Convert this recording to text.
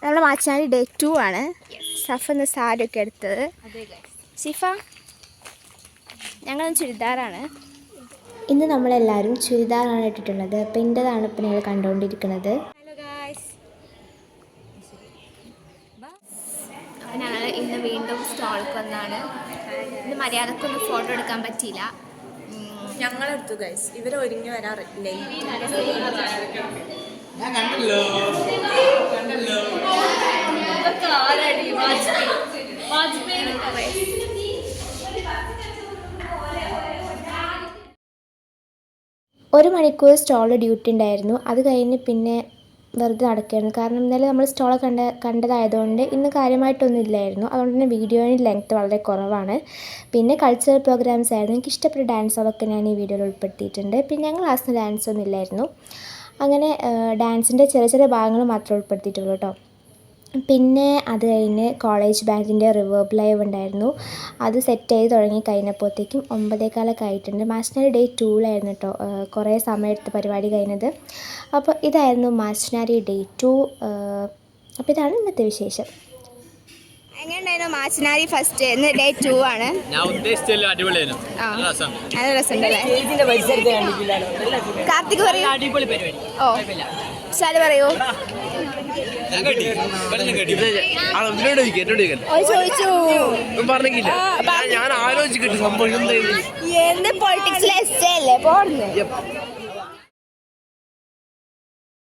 നമ്മുടെ മാച്ചാനി ഡേ 2 ആണ്. സഫന്ന് സാരിയൊക്കെ എടുത്തത്. ഷിഫ ഞങ്ങൾ ചുരിദാറാണ്. ഇന്ന് നമ്മളെല്ലാവരും ചുരിദാറാണ് ഇട്ടിട്ടുള്ളത്. അപ്പോൾ ഇൻ്റെതാണ് ഇപ്പം നിങ്ങൾ കണ്ടുകൊണ്ടിരിക്കുന്നത്. ഹലോ ഗായ്സ്, അപ്പോൾ ഞങ്ങൾ ഇന്ന് വീണ്ടും സ്റ്റോൾക്ക് വന്നാണ്. ഇന്ന് മര്യാദക്കൊന്നും ഫോട്ടോ എടുക്കാൻ പറ്റിയില്ല. ഞങ്ങളെടുത്തു ഗൈസ്, ഇവർ ഒരുങ്ങി വരാറ് ലേറ്റ്. ഒരു മണിക്കൂർ സ്റ്റോൾ ഡ്യൂട്ടി ഉണ്ടായിരുന്നു. അത് കഴിഞ്ഞ് പിന്നെ വെറുതെ നടക്കുകയായിരുന്നു. കാരണം ഇന്നലെ നമ്മൾ സ്റ്റോൾ കണ്ടതായതുകൊണ്ട് ഇന്ന് കാര്യമായിട്ടൊന്നും ഇല്ലായിരുന്നു. അതുകൊണ്ട് തന്നെ വീഡിയോയുടെ ലെങ്ത്ത് വളരെ കുറവാണ്. പിന്നെ കൾച്ചറൽ പ്രോഗ്രാംസ് ആയിരുന്നു. എനിക്ക് ഇഷ്ടപ്പെട്ട ഡാൻസുകളൊക്കെ ഞാൻ ഈ വീഡിയോയിൽ ഉൾപ്പെടുത്തിയിട്ടുണ്ട്. പിന്നെ ഞങ്ങൾ ക്ലാസ്സിൽ ഡാൻസൊന്നും ഇല്ലായിരുന്നു. അങ്ങനെ ഡാൻസിൻ്റെ ചെറിയ ചെറിയ ഭാഗങ്ങൾ മാത്രമേ ഉൾപ്പെടുത്തിയിട്ടുള്ളൂ കേട്ടോ. പിന്നെ അത് കഴിഞ്ഞ് കോളേജ് ബാൻഡിൻ്റെ റിവേർബ് ലൈവ് ഉണ്ടായിരുന്നു. അത് സെറ്റ് ചെയ്ത് തുടങ്ങി കഴിഞ്ഞപ്പോഴത്തേക്കും 9:15 ആയിട്ടുണ്ട്. മാസ്റ്റനാരി ഡേ 2 കേട്ടോ കുറേ സമയമെടുത്ത് പരിപാടി കഴിഞ്ഞത്. അപ്പോൾ ഇതായിരുന്നു മാസ്റ്റനാരി ഡേ 2. അപ്പോൾ ഇതാണ് ഇന്നത്തെ വിശേഷം. എങ്ങനെയുണ്ടായിരുന്നു മാസ്റ്റനാരി ഫസ്റ്റ്? ഇന്ന് ഡേ 2 ആണ്. ഞാൻ ഉദ്ദേശിച്ചല്ലോ അടിപൊളിയായിരുന്നു. നല്ല രസമുണ്ടല്ലേ? കാർത്തിക് പറയൂ. അടിപൊളി പരിപാടി. ഓ ശാലു പറയൂ. ചോദിച്ചു പറഞ്ഞില്ല, ഞാൻ ആലോചിച്ചിട്ട് സംഭവം എന്ത് പൊളിറ്റിക്സിലെ എസ് അല്ലേ പോടുന്നത്.